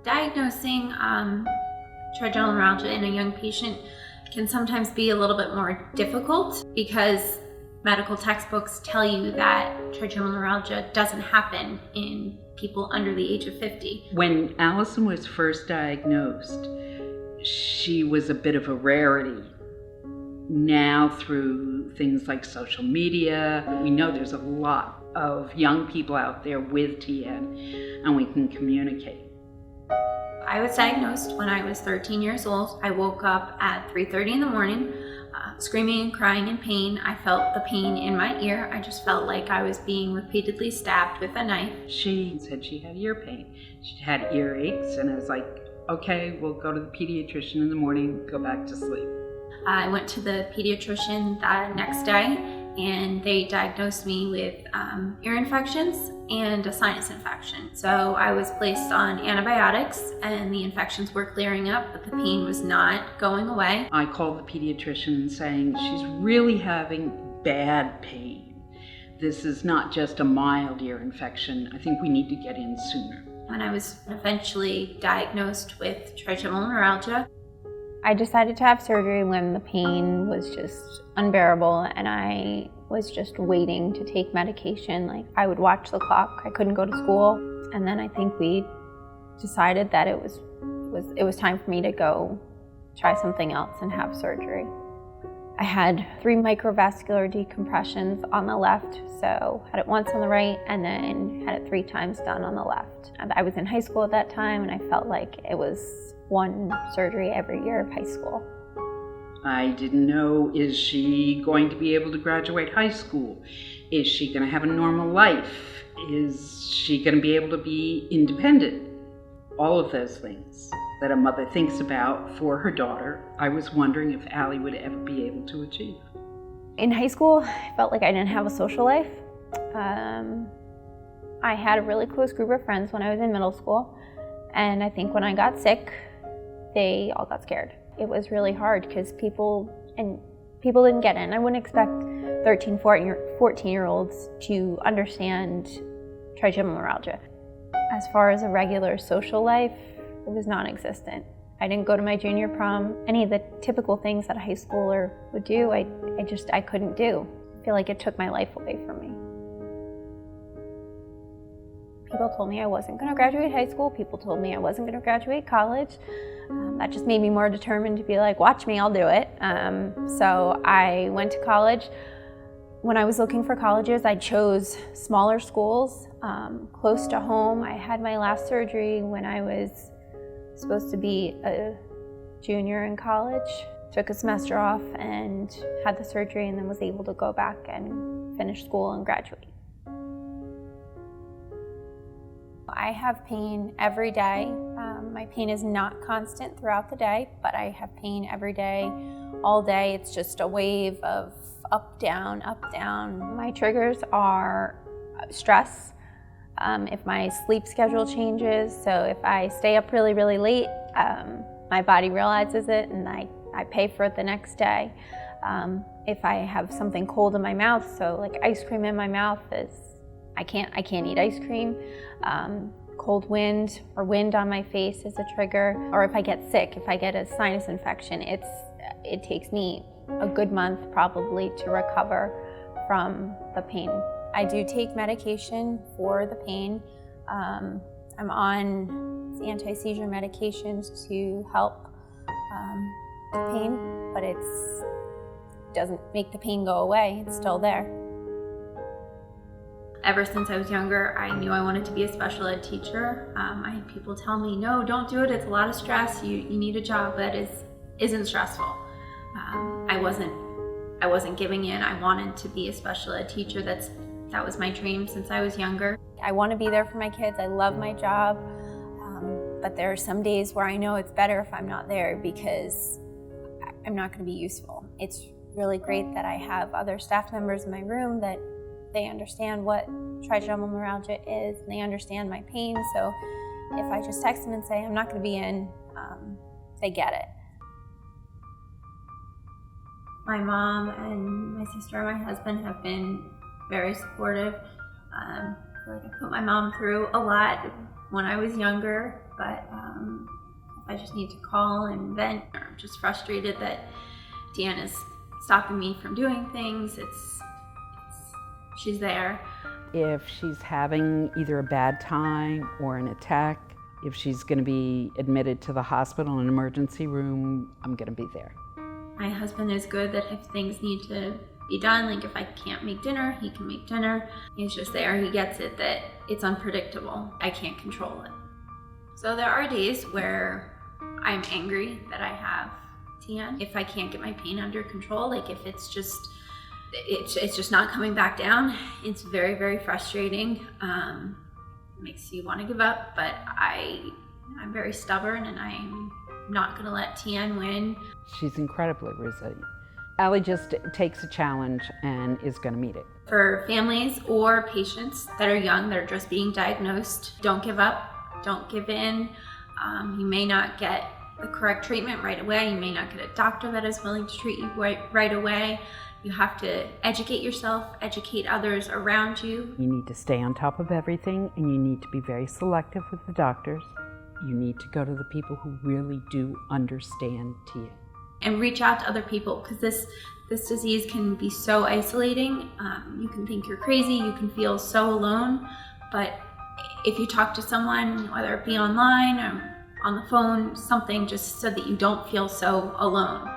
Diagnosing trigeminal neuralgia in a young patient can sometimes be a little bit more difficult because medical textbooks tell you that trigeminal neuralgia doesn't happen in people under the age of 50. When Allison was first diagnosed, she was a bit of a rarity. Now, through things like social media, we know there's a lot of young people out there with TN, and we can communicate. I was diagnosed when I was 13 years old. I woke up at 3:30 in the morning, screaming and crying in pain. I felt the pain in my ear. I just felt like I was being repeatedly stabbed with a knife. She said she had ear pain. She had earaches, and I was like, okay, we'll go to the pediatrician in the morning, go back to sleep. I went to the pediatrician the next day, and they diagnosed me with ear infections and a sinus infection. So I was placed on antibiotics, and the infections were clearing up, but the pain was not going away. I called the pediatrician saying she's really having bad pain. This is not just a mild ear infection. I think we need to get in sooner. When I was eventually diagnosed with trigeminal neuralgia, I decided to have surgery when the pain was just unbearable and I was just waiting to take medication. Like, I would watch the clock. I couldn't go to school. And then I think we decided that it was time for me to go try something else and have surgery. I had 3 microvascular decompressions on the left, so had it once on the right and then had it 3 times done on the left. And I was in high school at that time and I felt like it was one surgery every year of high school. I didn't know, is she going to be able to graduate high school? Is she going to have a normal life? Is she going to be able to be independent? All of those things that a mother thinks about for her daughter, I was wondering if Allie would ever be able to achieve. In high school, I felt like I didn't have a social life. I had a really close group of friends when I was in middle school, and I think when I got sick, they all got scared. It was really hard because people didn't get it. And I wouldn't expect 13, 14-year-olds to understand trigeminal neuralgia. As far as a regular social life, it was non-existent. I didn't go to my junior prom. Any of the typical things that a high schooler would do, I couldn't do. I feel like it took my life away from me. People told me I wasn't going to graduate high school. People told me I wasn't going to graduate college. That just made me more determined to be like, watch me, I'll do it. So I went to college. When I was looking for colleges, I chose smaller schools, close to home. I had my last surgery when I was supposed to be a junior in college. Took a semester off and had the surgery and then was able to go back and finish school and graduate. I have pain every day. My pain is not constant throughout the day, but I have pain every day, all day. It's just a wave of up, down, up, down. My triggers are stress. If my sleep schedule changes, so if I stay up really, really late, my body realizes it and I pay for it the next day. If I have something cold in my mouth, so like ice cream in my mouth, I can't eat ice cream. Cold wind or wind on my face is a trigger. Or if I get sick, if I get a sinus infection, it takes me a good month probably to recover from the pain. I do take medication for the pain. I'm on anti-seizure medications to help the pain, but it doesn't make the pain go away. It's still there. Ever since I was younger, I knew I wanted to be a special ed teacher. I had people tell me, no, don't do it. It's a lot of stress. You need a job that isn't stressful. I wasn't giving in. I wanted to be a special ed teacher. That was my dream since I was younger. I want to be there for my kids. I love my job, but there are some days where I know it's better if I'm not there because I'm not going to be useful. It's really great that I have other staff members in my room that they understand what trigeminal neuralgia is, and they understand my pain. So if I just text them and say, I'm not going to be in, they get it. My mom and my sister and my husband have been very supportive. I feel like I put my mom through a lot when I was younger, but I just need to call and vent. I'm just frustrated that Deanne is stopping me from doing things. She's there. If she's having either a bad time or an attack, if she's going to be admitted to the hospital in an emergency room, I'm going to be there. My husband is good that if things need to be done, like if I can't make dinner, he can make dinner. He's just there. He gets it that it's unpredictable. I can't control it. So there are days where I'm angry that I have Tian. If I can't get my pain under control, like if it's just not coming back down, it's very, very frustrating. It makes you want to give up, but I'm very stubborn and I'm not going to let Tian win. She's incredibly resilient. Allie just takes a challenge and is going to meet it. For families or patients that are young, that are just being diagnosed, don't give up, don't give in. You may not get the correct treatment right away. You may not get a doctor that is willing to treat you right away. You have to educate yourself, educate others around you. You need to stay on top of everything, and you need to be very selective with the doctors. You need to go to the people who really do understand Tia. And reach out to other people, because this disease can be so isolating. You can think you're crazy, you can feel so alone, but if you talk to someone, whether it be online or on the phone, something just so that you don't feel so alone.